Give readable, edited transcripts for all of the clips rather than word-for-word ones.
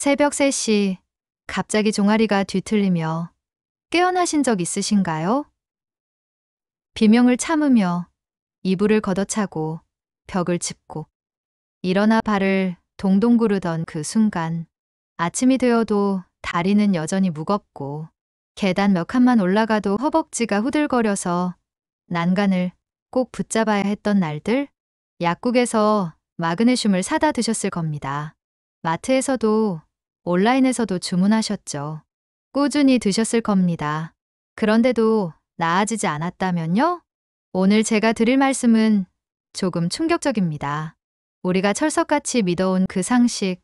새벽 3시 갑자기 종아리가 뒤틀리며 깨어나신 적 있으신가요? 비명을 참으며 이불을 걷어차고 벽을 짚고 일어나 발을 동동 구르던 그 순간 아침이 되어도 다리는 여전히 무겁고 계단 몇 칸만 올라가도 허벅지가 후들거려서 난간을 꼭 붙잡아야 했던 날들, 약국에서 마그네슘을 사다 드셨을 겁니다. 마트에서도 온라인에서도 주문하셨죠. 꾸준히 드셨을 겁니다. 그런데도 나아지지 않았다면요? 오늘 제가 드릴 말씀은 조금 충격적입니다. 우리가 철석같이 믿어온 그 상식,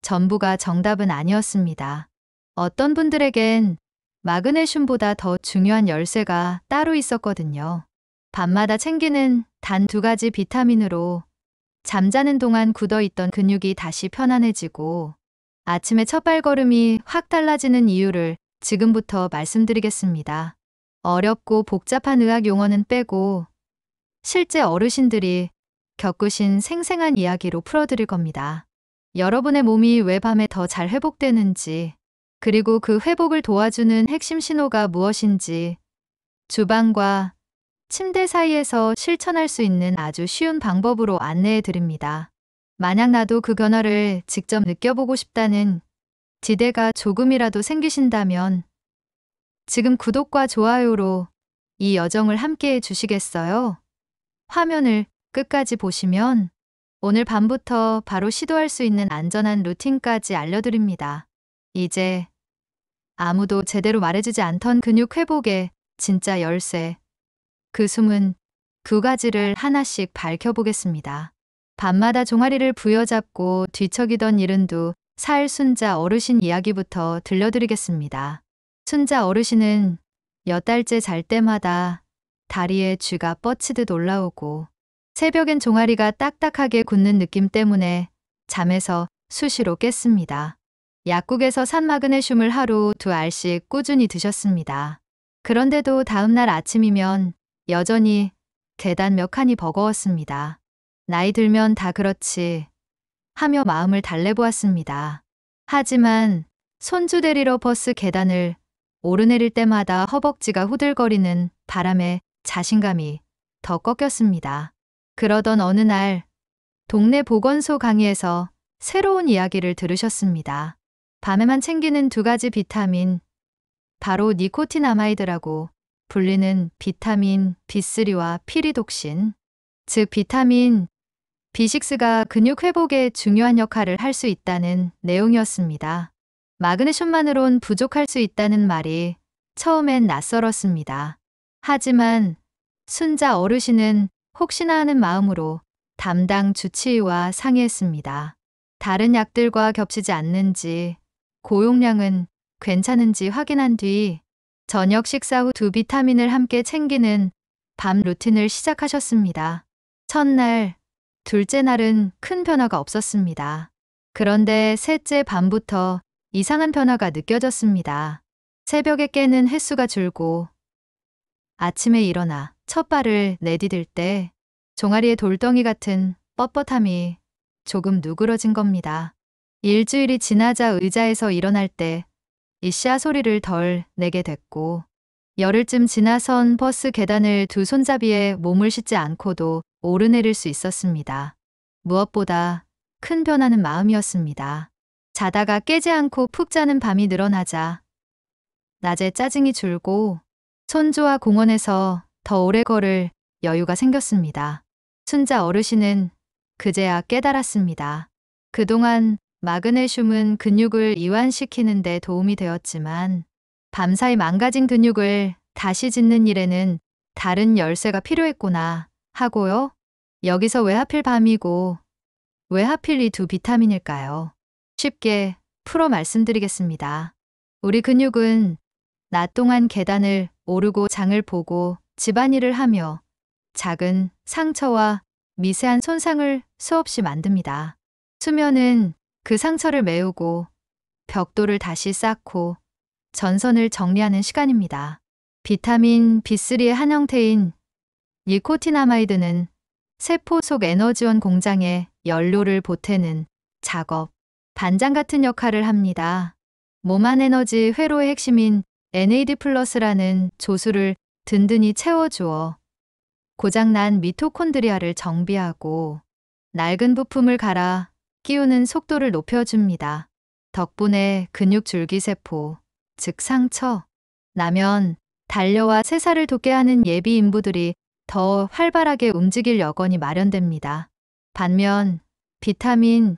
전부가 정답은 아니었습니다. 어떤 분들에겐 마그네슘보다 더 중요한 열쇠가 따로 있었거든요. 밤마다 챙기는 단 2가지 비타민으로 잠자는 동안 굳어있던 근육이 다시 편안해지고 아침에 첫 발걸음이 확 달라지는 이유를 지금부터 말씀드리겠습니다. 어렵고 복잡한 의학 용어는 빼고 실제 어르신들이 겪으신 생생한 이야기로 풀어드릴 겁니다. 여러분의 몸이 왜 밤에 더 잘 회복되는지, 그리고 그 회복을 도와주는 핵심 신호가 무엇인지 주방과 침대 사이에서 실천할 수 있는 아주 쉬운 방법으로 안내해 드립니다. 만약 나도 그 변화를 직접 느껴보고 싶다는 기대가 조금이라도 생기신다면 지금 구독과 좋아요로 이 여정을 함께 해 주시겠어요? 화면을 끝까지 보시면 오늘 밤부터 바로 시도할 수 있는 안전한 루틴까지 알려드립니다. 이제 아무도 제대로 말해주지 않던 근육 회복의 진짜 열쇠, 그 숨은 2가지를 하나씩 밝혀보겠습니다. 밤마다 종아리를 부여잡고 뒤척이던 72살 순자 어르신 이야기부터 들려드리겠습니다. 순자 어르신은 몇 달째 잘 때마다 다리에 쥐가 뻗치듯 올라오고 새벽엔 종아리가 딱딱하게 굳는 느낌 때문에 잠에서 수시로 깼습니다. 약국에서 산 마그네슘을 하루 2알씩 꾸준히 드셨습니다. 그런데도 다음날 아침이면 여전히 계단 몇 칸이 버거웠습니다. 나이 들면 다 그렇지 하며 마음을 달래보았습니다. 하지만 손주 데리러 버스 계단을 오르내릴 때마다 허벅지가 후들거리는 바람에 자신감이 더 꺾였습니다. 그러던 어느 날 동네 보건소 강의에서 새로운 이야기를 들으셨습니다. 밤에만 챙기는 2가지 비타민, 바로 니코틴아마이드라고 불리는 비타민 B3와 피리독신, 즉 비타민 B6가 근육 회복에 중요한 역할을 할 수 있다는 내용이었습니다. 마그네슘만으론 부족할 수 있다는 말이 처음엔 낯설었습니다. 하지만 순자 어르신은 혹시나 하는 마음으로 담당 주치의와 상의했습니다. 다른 약들과 겹치지 않는지, 고용량은 괜찮은지 확인한 뒤 저녁 식사 후 2 비타민을 함께 챙기는 밤 루틴을 시작하셨습니다. 첫날, 둘째 날은 큰 변화가 없었습니다. 그런데 셋째 밤부터 이상한 변화가 느껴졌습니다. 새벽에 깨는 횟수가 줄고 아침에 일어나 첫 발을 내디딜 때 종아리에 돌덩이 같은 뻣뻣함이 조금 누그러진 겁니다. 일주일이 지나자 의자에서 일어날 때 이씨아 소리를 덜 내게 됐고 열흘쯤 지나선 버스 계단을 2 손잡이에 몸을 싣지 않고도 오르내릴 수 있었습니다. 무엇보다 큰 변화는 마음이었습니다. 자다가 깨지 않고 푹 자는 밤이 늘어나자 낮에 짜증이 줄고 손주와 공원에서 더 오래 걸을 여유가 생겼습니다. 순자 어르신은 그제야 깨달았습니다. 그동안 마그네슘은 근육을 이완시키는 데 도움이 되었지만 밤사이 망가진 근육을 다시 짓는 일에는 다른 열쇠가 필요했구나 하고요. 여기서 왜 하필 밤이고 왜 하필 이 2 비타민일까요? 쉽게 풀어 말씀드리겠습니다. 우리 근육은 낮 동안 계단을 오르고 장을 보고 집안일을 하며 작은 상처와 미세한 손상을 수없이 만듭니다. 수면은 그 상처를 메우고 벽돌을 다시 쌓고 전선을 정리하는 시간입니다. 비타민 B3의 한 형태인 니코틴아마이드는 세포 속 에너지원 공장에 연료를 보태는 작업, 반장 같은 역할을 합니다. 몸안 에너지 회로의 핵심인 NAD+라는 조수를 든든히 채워주어 고장난 미토콘드리아를 정비하고 낡은 부품을 갈아 끼우는 속도를 높여줍니다. 덕분에 근육 줄기세포, 즉 상처, 나면, 단려와 세살을 돋게 하는 예비 인부들이 더 활발하게 움직일 여건이 마련됩니다. 반면 비타민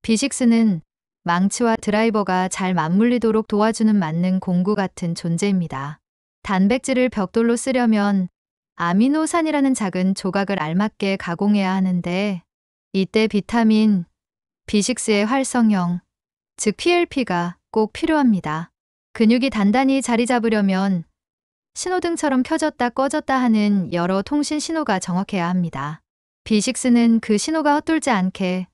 B6는 망치와 드라이버가 잘 맞물리도록 도와주는 만능 공구 같은 존재입니다. 단백질을 벽돌로 쓰려면 아미노산이라는 작은 조각을 알맞게 가공해야 하는데 이때 비타민 B6의 활성형, 즉 PLP가 꼭 필요합니다. 근육이 단단히 자리 잡으려면 신호등처럼 켜졌다 꺼졌다 하는 여러 통신 신호가 정확해야 합니다. B6는 그 신호가 헛돌지 않게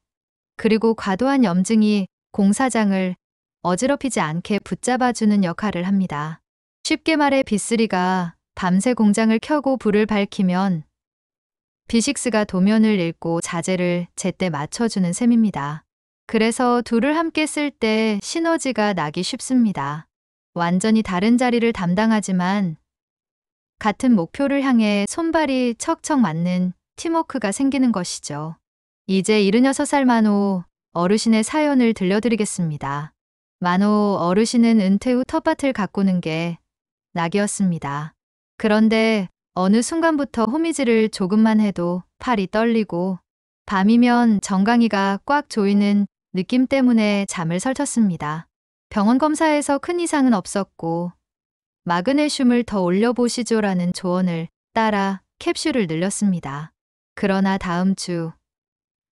그리고 과도한 염증이 공사장을 어지럽히지 않게 붙잡아주는 역할을 합니다. 쉽게 말해 B3가 밤새 공장을 켜고 불을 밝히면 B6가 도면을 읽고 자재를 제때 맞춰주는 셈입니다. 그래서 둘을 함께 쓸 때 시너지가 나기 쉽습니다. 완전히 다른 자리를 담당하지만 같은 목표를 향해 손발이 척척 맞는 팀워크가 생기는 것이죠. 이제 76살 만호 어르신의 사연을 들려드리겠습니다. 만호 어르신은 은퇴 후 텃밭을 가꾸는 게 낙이었습니다. 그런데 어느 순간부터 호미질을 조금만 해도 팔이 떨리고 밤이면 정강이가 꽉 조이는 느낌 때문에 잠을 설쳤습니다. 병원 검사에서 큰 이상은 없었고 마그네슘을 더 올려보시죠라는 조언을 따라 캡슐을 늘렸습니다. 그러나 다음 주,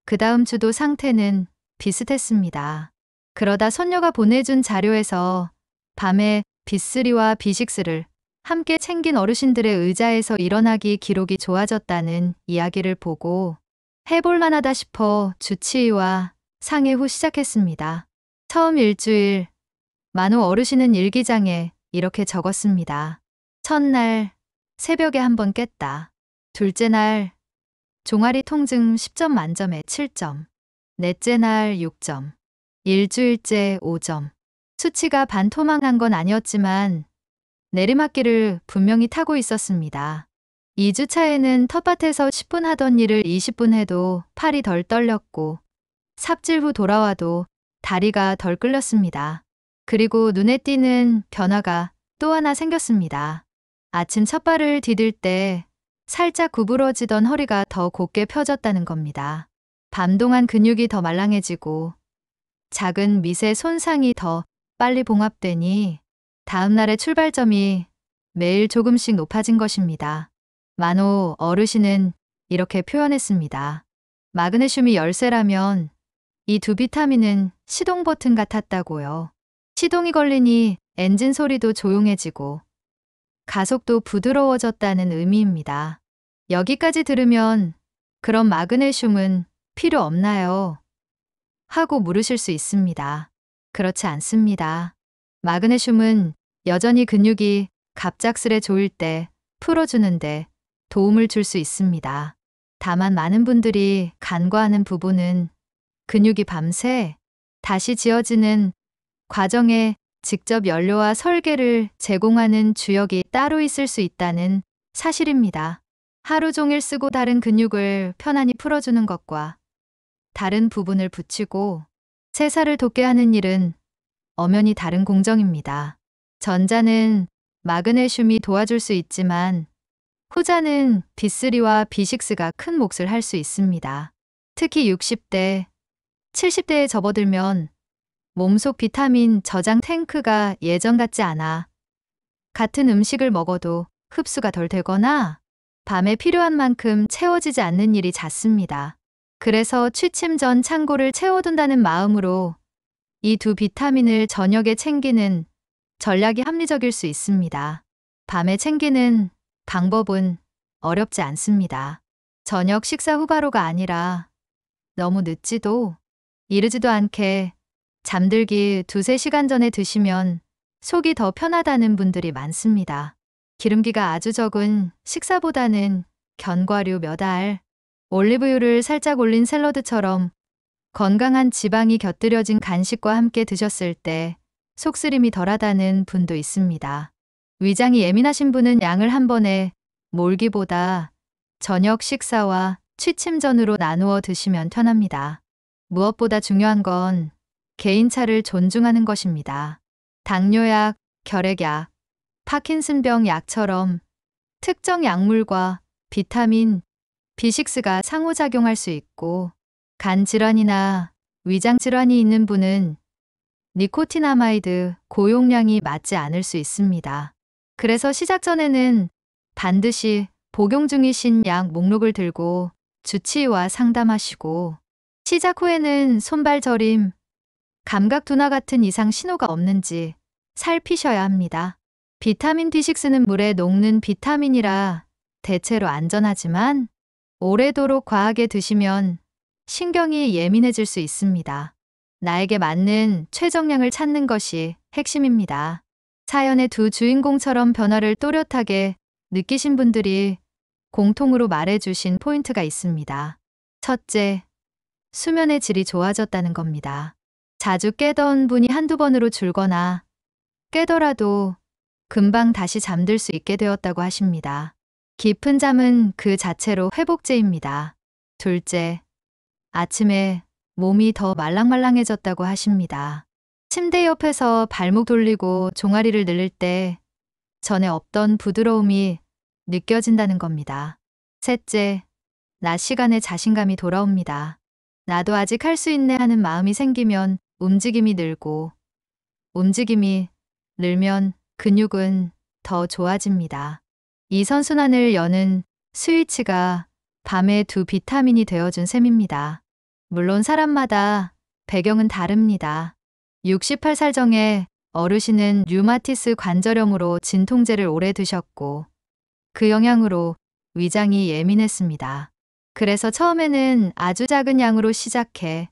그 다음 주도 상태는 비슷했습니다. 그러다 손녀가 보내준 자료에서 밤에 B3와 B6를 함께 챙긴 어르신들의 의자에서 일어나기 기록이 좋아졌다는 이야기를 보고 해볼 만하다 싶어 주치의와 상의 후 시작했습니다. 처음 일주일, 만호 어르신은 일기장에 이렇게 적었습니다. 첫날, 새벽에 한 번 깼다. 둘째 날, 종아리 통증 10점 만점에 7점. 넷째 날 6점. 일주일째 5점. 수치가 반토막난 건 아니었지만 내리막길을 분명히 타고 있었습니다. 2주차에는 텃밭에서 10분 하던 일을 20분 해도 팔이 덜 떨렸고 삽질 후 돌아와도 다리가 덜 끌렸습니다. 그리고 눈에 띄는 변화가 또 하나 생겼습니다. 아침 첫 발을 디딜 때 살짝 구부러지던 허리가 더 곧게 펴졌다는 겁니다. 밤 동안 근육이 더 말랑해지고 작은 미세 손상이 더 빨리 봉합되니 다음 날의 출발점이 매일 조금씩 높아진 것입니다. 만호 어르신은 이렇게 표현했습니다. 마그네슘이 열쇠라면 이 두 비타민은 시동 버튼 같았다고요. 시동이 걸리니 엔진 소리도 조용해지고 가속도 부드러워졌다는 의미입니다. 여기까지 들으면 그럼 마그네슘은 필요 없나요? 하고 물으실 수 있습니다. 그렇지 않습니다. 마그네슘은 여전히 근육이 갑작스레 조일 때 풀어주는데 도움을 줄 수 있습니다. 다만 많은 분들이 간과하는 부분은 근육이 밤새 다시 지어지는 과정에 직접 연료와 설계를 제공하는 주역이 따로 있을 수 있다는 사실입니다. 하루 종일 쓰고 다른 근육을 편안히 풀어주는 것과 다른 부분을 붙이고 세살을 돋게 하는 일은 엄연히 다른 공정입니다. 전자는 마그네슘이 도와줄 수 있지만 후자는 B3와 B6가 큰 몫을 할 수 있습니다. 특히 60대, 70대에 접어들면 몸속 비타민 저장 탱크가 예전 같지 않아 같은 음식을 먹어도 흡수가 덜 되거나 밤에 필요한 만큼 채워지지 않는 일이 잦습니다. 그래서 취침 전 창고를 채워둔다는 마음으로 이 두 비타민을 저녁에 챙기는 전략이 합리적일 수 있습니다. 밤에 챙기는 방법은 어렵지 않습니다. 저녁 식사 후 바로가 아니라 너무 늦지도 이르지도 않게 잠들기 2~3시간 전에 드시면 속이 더 편하다는 분들이 많습니다. 기름기가 아주 적은 식사보다는 견과류 몇 알, 올리브유를 살짝 올린 샐러드처럼 건강한 지방이 곁들여진 간식과 함께 드셨을 때 속쓰림이 덜하다는 분도 있습니다. 위장이 예민하신 분은 양을 한 번에 몰기보다 저녁 식사와 취침 전으로 나누어 드시면 편합니다. 무엇보다 중요한 건 개인차를 존중하는 것입니다. 당뇨약, 결핵약, 파킨슨병 약처럼 특정 약물과 비타민 B6가 상호작용할 수 있고 간 질환이나 위장 질환이 있는 분은 니코티나마이드 고용량이 맞지 않을 수 있습니다. 그래서 시작 전에는 반드시 복용 중이신 약 목록을 들고 주치의와 상담하시고 시작 후에는 손발 저림, 감각 둔화 같은 이상 신호가 없는지 살피셔야 합니다. 비타민 B6는 물에 녹는 비타민이라 대체로 안전하지만 오래도록 과하게 드시면 신경이 예민해질 수 있습니다. 나에게 맞는 최정량을 찾는 것이 핵심입니다. 사연의 두 주인공처럼 변화를 또렷하게 느끼신 분들이 공통으로 말해주신 포인트가 있습니다. 첫째, 수면의 질이 좋아졌다는 겁니다. 자주 깨던 분이 한두 번으로 줄거나 깨더라도 금방 다시 잠들 수 있게 되었다고 하십니다. 깊은 잠은 그 자체로 회복제입니다. 둘째, 아침에 몸이 더 말랑말랑해졌다고 하십니다. 침대 옆에서 발목 돌리고 종아리를 늘릴 때 전에 없던 부드러움이 느껴진다는 겁니다. 셋째, 낮 시간에 자신감이 돌아옵니다. 나도 아직 할 수 있네 하는 마음이 생기면 움직임이 늘고 움직임이 늘면 근육은 더 좋아집니다. 이 선순환을 여는 스위치가 밤의 두 비타민이 되어준 셈입니다. 물론 사람마다 배경은 다릅니다. 68살 정의 어르신은 류마티스 관절염으로 진통제를 오래 드셨고 그 영향으로 위장이 예민했습니다. 그래서 처음에는 아주 작은 양으로 시작해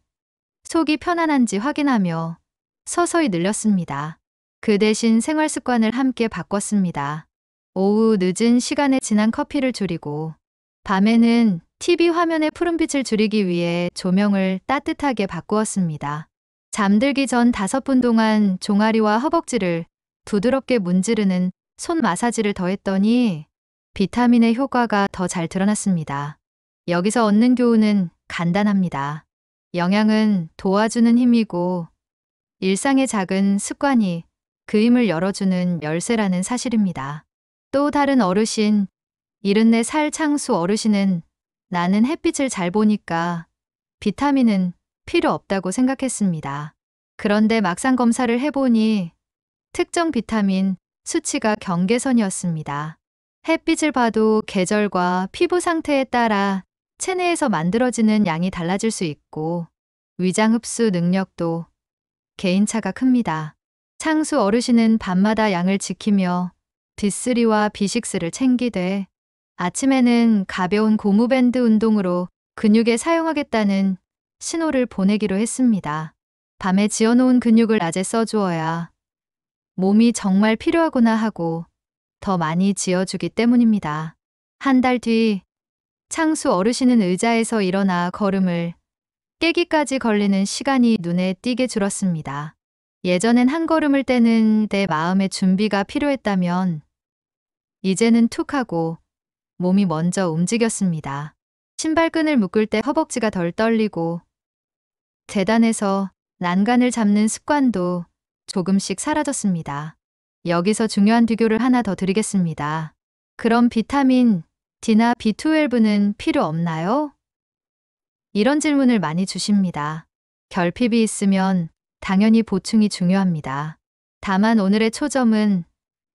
속이 편안한지 확인하며 서서히 늘렸습니다. 그 대신 생활 습관을 함께 바꿨습니다. 오후 늦은 시간에 진한 커피를 줄이고 밤에는 TV 화면의 푸른빛을 줄이기 위해 조명을 따뜻하게 바꾸었습니다. 잠들기 전 5분 동안 종아리와 허벅지를 부드럽게 문지르는 손 마사지를 더했더니 비타민의 효과가 더 잘 드러났습니다. 여기서 얻는 교훈은 간단합니다. 영양은 도와주는 힘이고 일상의 작은 습관이 그 힘을 열어주는 열쇠라는 사실입니다. 또 다른 어르신, 74살 창수 어르신은 나는 햇빛을 잘 보니까 비타민은 필요 없다고 생각했습니다. 그런데 막상 검사를 해보니 특정 비타민 수치가 경계선이었습니다. 햇빛을 봐도 계절과 피부 상태에 따라 체내에서 만들어지는 양이 달라질 수 있고 위장 흡수 능력도 개인차가 큽니다. 창수 어르신은 밤마다 양을 지키며 B3와 B6를 챙기되 아침에는 가벼운 고무밴드 운동으로 근육에 사용하겠다는 신호를 보내기로 했습니다. 밤에 지어놓은 근육을 낮에 써주어야 몸이 정말 필요하구나 하고 더 많이 지어주기 때문입니다. 한 달 뒤 창수 어르신은 의자에서 일어나 걸음을 깨기까지 걸리는 시간이 눈에 띄게 줄었습니다. 예전엔 한 걸음을 떼는 내 마음의 준비가 필요했다면 이제는 툭 하고 몸이 먼저 움직였습니다. 신발끈을 묶을 때 허벅지가 덜 떨리고 계단에서 난간을 잡는 습관도 조금씩 사라졌습니다. 여기서 중요한 비교를 하나 더 드리겠습니다. 그럼 비타민 D나 B12는 필요 없나요? 이런 질문을 많이 주십니다. 결핍이 있으면 당연히 보충이 중요합니다. 다만 오늘의 초점은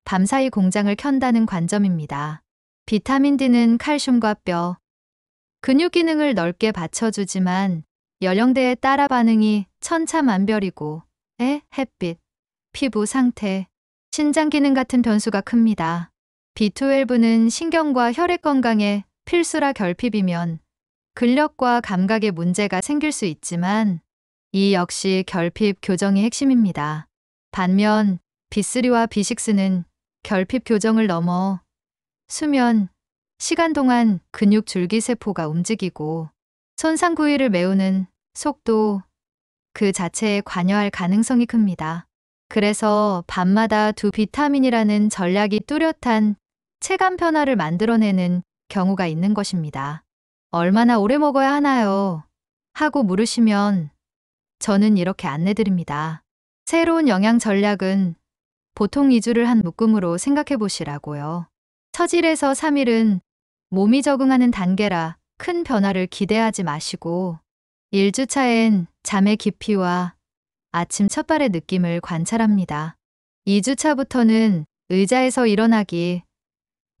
밤사이 공장을 켠다는 관점입니다. 비타민 D는 칼슘과 뼈, 근육 기능을 넓게 받쳐주지만 연령대에 따라 반응이 천차만별이고 햇빛, 피부 상태, 신장 기능 같은 변수가 큽니다. B12는 신경과 혈액 건강에 필수라 결핍이면 근력과 감각에 문제가 생길 수 있지만 이 역시 결핍 교정이 핵심입니다. 반면 B3와 B6는 결핍 교정을 넘어 수면, 시간 동안 근육 줄기세포가 움직이고 손상 부위를 메우는 속도 그 자체에 관여할 가능성이 큽니다. 그래서 밤마다 두 비타민이라는 전략이 뚜렷한 체감 변화를 만들어내는 경우가 있는 것입니다. 얼마나 오래 먹어야 하나요? 하고 물으시면 저는 이렇게 안내드립니다. 새로운 영양 전략은 보통 2주를 한 묶음으로 생각해 보시라고요. 처질에서 3일은 몸이 적응하는 단계라 큰 변화를 기대하지 마시고 1주차엔 잠의 깊이와 아침 첫발의 느낌을 관찰합니다. 2주차부터는 의자에서 일어나기,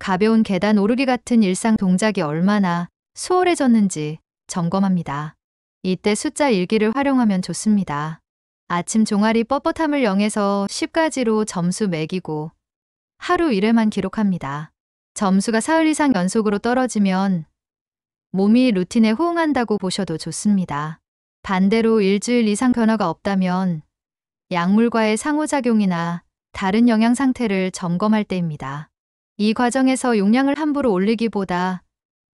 가벼운 계단 오르기 같은 일상 동작이 얼마나 수월해졌는지 점검합니다. 이때 숫자 일기를 활용하면 좋습니다. 아침 종아리 뻣뻣함을 0에서 10까지로 점수 매기고 하루 1회만 기록합니다. 점수가 사흘 이상 연속으로 떨어지면 몸이 루틴에 호응한다고 보셔도 좋습니다. 반대로 일주일 이상 변화가 없다면 약물과의 상호작용이나 다른 영양 상태를 점검할 때입니다. 이 과정에서 용량을 함부로 올리기보다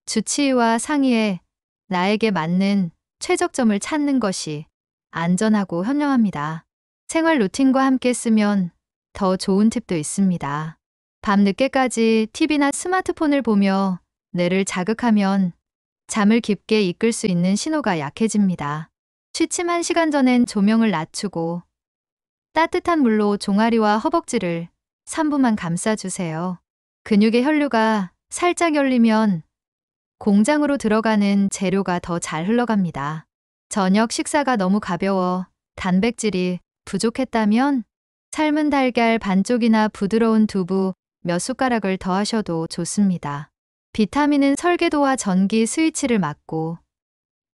주치의와 상의해 나에게 맞는 최적점을 찾는 것이 안전하고 현명합니다. 생활 루틴과 함께 쓰면 더 좋은 팁도 있습니다. 밤 늦게까지 TV나 스마트폰을 보며 뇌를 자극하면 잠을 깊게 이끌 수 있는 신호가 약해집니다. 취침 1시간 전엔 조명을 낮추고 따뜻한 물로 종아리와 허벅지를 3분만 감싸주세요. 근육의 혈류가 살짝 열리면 공장으로 들어가는 재료가 더 잘 흘러갑니다. 저녁 식사가 너무 가벼워 단백질이 부족했다면 삶은 달걀 반쪽이나 부드러운 두부 몇 숟가락을 더하셔도 좋습니다. 비타민은 설계도와 전기 스위치를 막고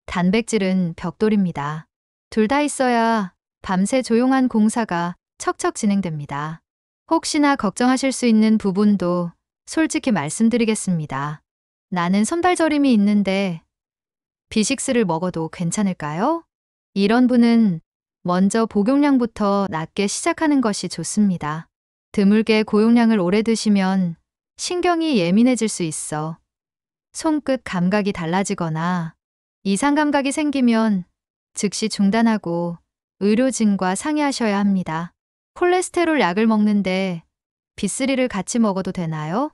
단백질은 벽돌입니다. 둘 다 있어야 밤새 조용한 공사가 척척 진행됩니다. 혹시나 걱정하실 수 있는 부분도 솔직히 말씀드리겠습니다. 나는 손발 저림이 있는데 비식스를 먹어도 괜찮을까요? 이런 분은 먼저 복용량부터 낮게 시작하는 것이 좋습니다. 드물게 고용량을 오래 드시면 신경이 예민해질 수 있어 손끝 감각이 달라지거나 이상 감각이 생기면 즉시 중단하고 의료진과 상의하셔야 합니다. 콜레스테롤 약을 먹는데 B3를 같이 먹어도 되나요?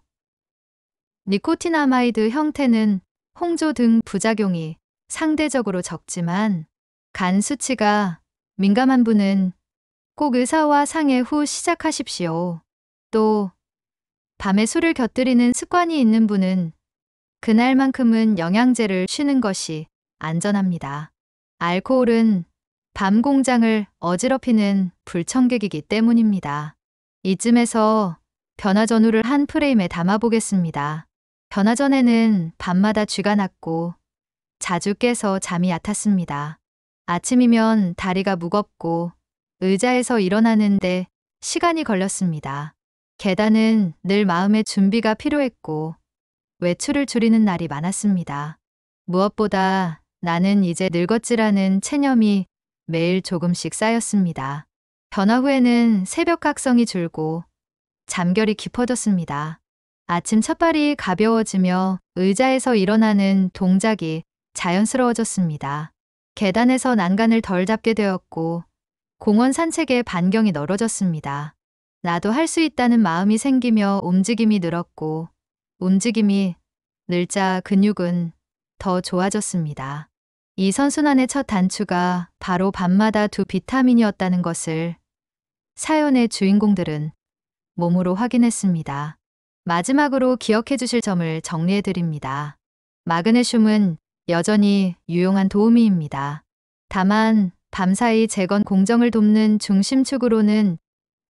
니코티나마이드 형태는 홍조 등 부작용이 상대적으로 적지만 간 수치가 민감한 분은 꼭 의사와 상의 후 시작하십시오. 또 밤에 술을 곁들이는 습관이 있는 분은 그날만큼은 영양제를 쉬는 것이 안전합니다. 알코올은 밤 공장을 어지럽히는 불청객이기 때문입니다. 이쯤에서 변화 전후를 한 프레임에 담아보겠습니다. 변화 전에는 밤마다 쥐가 났고 자주 깨서 잠이 얕았습니다. 아침이면 다리가 무겁고 의자에서 일어나는데 시간이 걸렸습니다. 계단은 늘 마음의 준비가 필요했고 외출을 줄이는 날이 많았습니다. 무엇보다 나는 이제 늙었지라는 체념이 매일 조금씩 쌓였습니다. 변화 후에는 새벽 각성이 줄고 잠결이 깊어졌습니다. 아침 첫발이 가벼워지며 의자에서 일어나는 동작이 자연스러워졌습니다. 계단에서 난간을 덜 잡게 되었고 공원 산책의 반경이 넓어졌습니다. 나도 할 수 있다는 마음이 생기며 움직임이 늘었고 움직임이 늘자 근육은 더 좋아졌습니다. 이 선순환의 첫 단추가 바로 밤마다 두 비타민이었다는 것을 사연의 주인공들은 몸으로 확인했습니다. 마지막으로 기억해 주실 점을 정리해 드립니다. 마그네슘은 여전히 유용한 도우미입니다. 다만 밤사이 재건 공정을 돕는 중심축으로는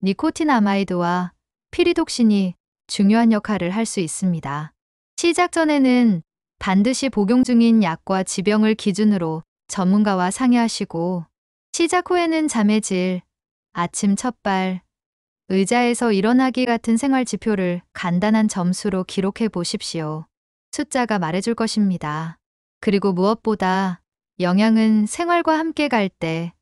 니코틴아마이드와 피리독신이 중요한 역할을 할 수 있습니다. 시작 전에는 반드시 복용 중인 약과 지병을 기준으로 전문가와 상의하시고 시작 후에는 잠의 질, 아침 첫발, 의자에서 일어나기 같은 생활 지표를 간단한 점수로 기록해 보십시오. 숫자가 말해줄 것입니다. 그리고 무엇보다 영양은 생활과 함께 갈 때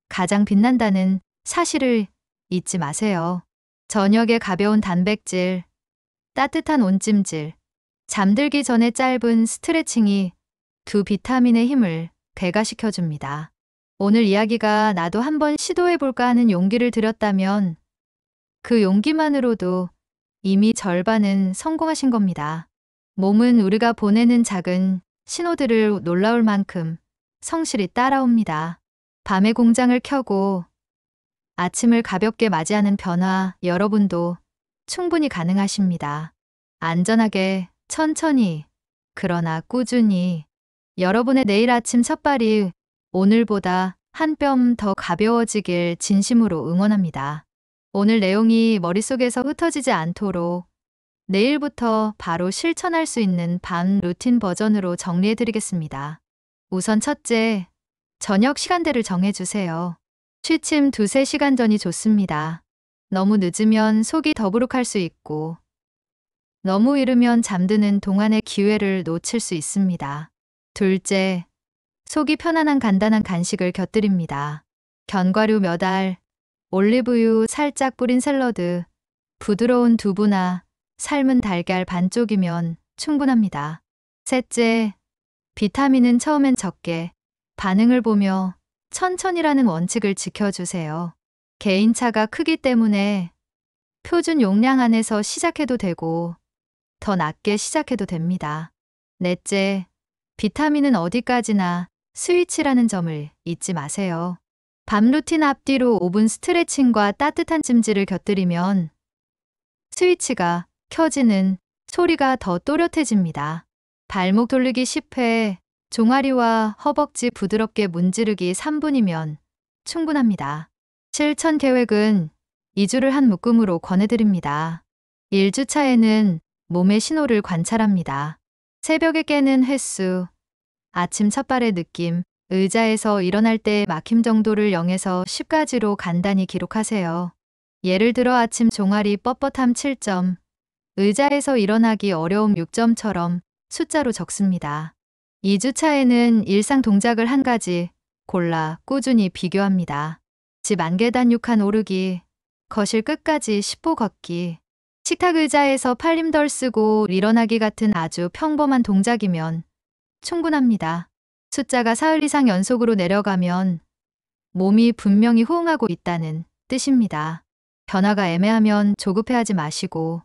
가장 빛난다는 사실을 잊지 마세요. 저녁에 가벼운 단백질, 따뜻한 온찜질, 잠들기 전에 짧은 스트레칭이 두 비타민의 힘을 배가시켜줍니다. 오늘 이야기가 나도 한번 시도해볼까 하는 용기를 드렸다면 그 용기만으로도 이미 절반은 성공하신 겁니다. 몸은 우리가 보내는 작은 신호들을 놀라울 만큼 성실히 따라옵니다. 밤에 공장을 켜고 아침을 가볍게 맞이하는 변화, 여러분도 충분히 가능하십니다. 안전하게, 천천히, 그러나 꾸준히 여러분의 내일 아침 첫발이 오늘보다 한 뼘 더 가벼워지길 진심으로 응원합니다. 오늘 내용이 머릿속에서 흩어지지 않도록 내일부터 바로 실천할 수 있는 밤 루틴 버전으로 정리해드리겠습니다. 우선 첫째, 저녁 시간대를 정해주세요. 취침 2~3시간 전이 좋습니다. 너무 늦으면 속이 더부룩할 수 있고 너무 이르면 잠드는 동안의 기회를 놓칠 수 있습니다. 둘째, 속이 편안한 간단한 간식을 곁들입니다. 견과류 몇 알, 올리브유 살짝 뿌린 샐러드, 부드러운 두부나 삶은 달걀 반쪽이면 충분합니다. 셋째, 비타민은 처음엔 적게, 반응을 보며 천천히라는 원칙을 지켜주세요. 개인차가 크기 때문에 표준 용량 안에서 시작해도 되고 더 낮게 시작해도 됩니다. 넷째, 비타민은 어디까지나 스위치라는 점을 잊지 마세요. 밤 루틴 앞뒤로 5분 스트레칭과 따뜻한 찜질을 곁들이면 스위치가 켜지는 소리가 더 또렷해집니다. 발목 돌리기 10회, 종아리와 허벅지 부드럽게 문지르기 3분이면 충분합니다. 실천 계획은 2주를 한 묶음으로 권해드립니다. 1주차에는 몸의 신호를 관찰합니다. 새벽에 깨는 횟수, 아침 첫발의 느낌, 의자에서 일어날 때의 막힘 정도를 0에서 10까지로 간단히 기록하세요. 예를 들어 아침 종아리 뻣뻣함 7점, 의자에서 일어나기 어려움 6점처럼 숫자로 적습니다. 2주차에는 일상 동작을 한 가지 골라 꾸준히 비교합니다. 집 안계단 6칸 오르기, 거실 끝까지 10보 걷기, 식탁 의자에서 팔힘 덜 쓰고 일어나기 같은 아주 평범한 동작이면 충분합니다. 숫자가 사흘 이상 연속으로 내려가면 몸이 분명히 호응하고 있다는 뜻입니다. 변화가 애매하면 조급해하지 마시고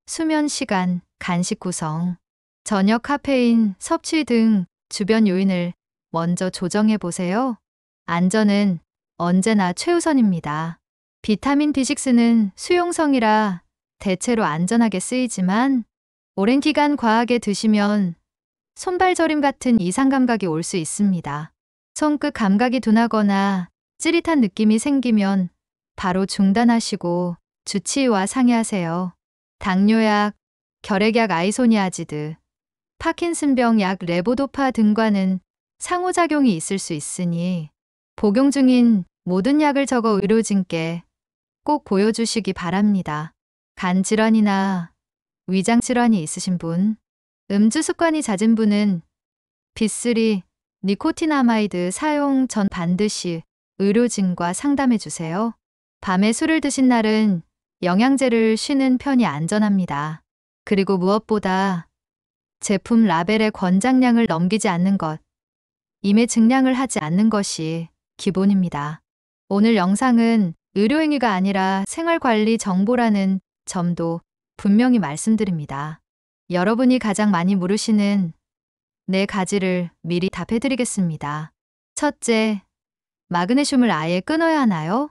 수면 시간, 간식 구성, 저녁 카페인, 섭취 등 주변 요인을 먼저 조정해 보세요. 안전은 언제나 최우선입니다. 비타민 B6는 수용성이라 대체로 안전하게 쓰이지만 오랜 기간 과하게 드시면 손발 저림 같은 이상 감각이 올 수 있습니다. 손끝 감각이 둔하거나 찌릿한 느낌이 생기면 바로 중단하시고 주치의와 상의하세요. 당뇨약, 결핵약 아이소니아지드, 파킨슨병 약 레보도파 등과는 상호작용이 있을 수 있으니 복용 중인 모든 약을 적어 의료진께 꼭 보여주시기 바랍니다. 간 질환이나 위장 질환이 있으신 분, 음주 습관이 잦은 분은 B3, 니코티나마이드 사용 전 반드시 의료진과 상담해 주세요. 밤에 술을 드신 날은 영양제를 쉬는 편이 안전합니다. 그리고 무엇보다 제품 라벨의 권장량을 넘기지 않는 것, 임의 증량을 하지 않는 것이 기본입니다. 오늘 영상은 의료행위가 아니라 생활관리 정보라는 점도 분명히 말씀드립니다. 여러분이 가장 많이 물으시는 4가지를 미리 답해드리겠습니다. 첫째, 마그네슘을 아예 끊어야 하나요?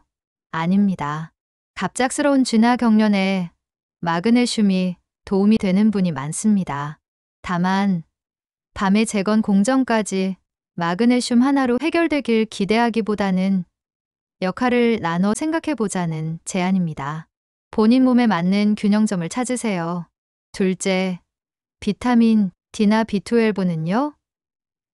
아닙니다. 갑작스러운 쥐나 경련에 마그네슘이 도움이 되는 분이 많습니다. 다만 밤에 재건 공정까지 마그네슘 하나로 해결되길 기대하기보다는 역할을 나눠 생각해보자는 제안입니다. 본인 몸에 맞는 균형점을 찾으세요. 둘째, 비타민 D나 B12는요?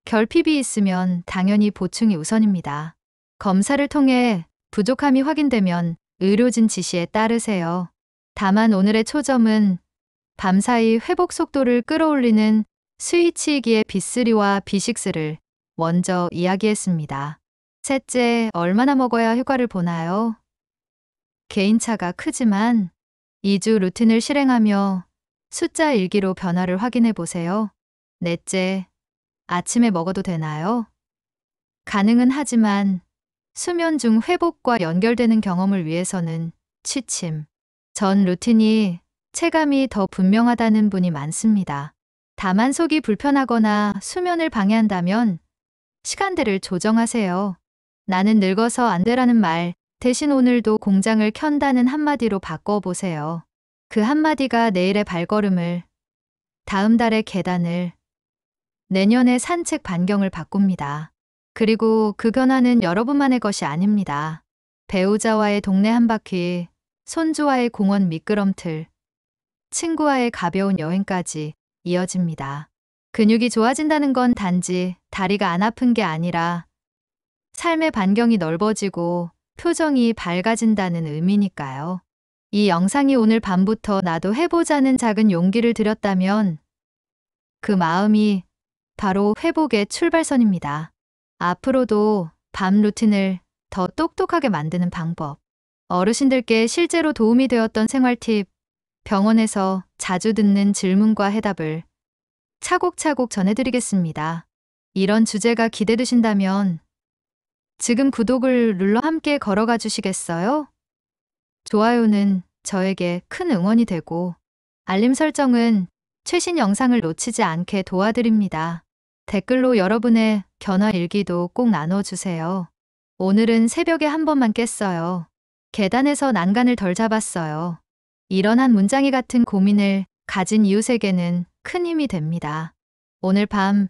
결핍이 있으면 당연히 보충이 우선입니다. 검사를 통해 부족함이 확인되면 의료진 지시에 따르세요. 다만 오늘의 초점은 밤사이 회복 속도를 끌어올리는 스위치이기에 B3와 B6를 먼저 이야기했습니다. 셋째, 얼마나 먹어야 효과를 보나요? 개인차가 크지만 2주 루틴을 실행하며 숫자 일기로 변화를 확인해 보세요. 넷째, 아침에 먹어도 되나요? 가능은 하지만 수면 중 회복과 연결되는 경험을 위해서는 취침 전 루틴이 체감이 더 분명하다는 분이 많습니다. 다만 속이 불편하거나 수면을 방해한다면 시간대를 조정하세요. 나는 늙어서 안 되라는 말 대신 오늘도 공장을 켠다는 한마디로 바꿔보세요. 그 한마디가 내일의 발걸음을, 다음 달의 계단을, 내년의 산책 반경을 바꿉니다. 그리고 그 변화는 여러분만의 것이 아닙니다. 배우자와의 동네 한 바퀴, 손주와의 공원 미끄럼틀, 친구와의 가벼운 여행까지 이어집니다. 근육이 좋아진다는 건 단지 다리가 안 아픈 게 아니라 삶의 반경이 넓어지고 표정이 밝아진다는 의미니까요. 이 영상이 오늘 밤부터 나도 해보자는 작은 용기를 드렸다면 그 마음이 바로 회복의 출발선입니다. 앞으로도 밤 루틴을 더 똑똑하게 만드는 방법, 어르신들께 실제로 도움이 되었던 생활 팁, 병원에서 자주 듣는 질문과 해답을 차곡차곡 전해드리겠습니다. 이런 주제가 기대되신다면 지금 구독을 눌러 함께 걸어가 주시겠어요? 좋아요는 저에게 큰 응원이 되고 알림 설정은 최신 영상을 놓치지 않게 도와드립니다. 댓글로 여러분의 변화 일기도 꼭 나눠주세요. 오늘은 새벽에 한 번만 깼어요. 계단에서 난간을 덜 잡았어요. 이런 한 문장이 같은 고민을 가진 이웃에게는 큰 힘이 됩니다. 오늘 밤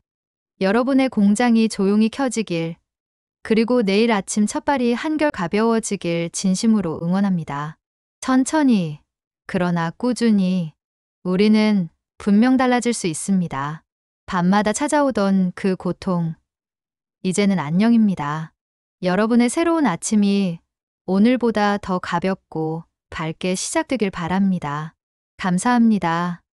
여러분의 공장이 조용히 켜지길, 그리고 내일 아침 첫발이 한결 가벼워지길 진심으로 응원합니다. 천천히, 그러나 꾸준히 우리는 분명 달라질 수 있습니다. 밤마다 찾아오던 그 고통, 이제는 안녕입니다. 여러분의 새로운 아침이 오늘보다 더 가볍고 밝게 시작되길 바랍니다. 감사합니다.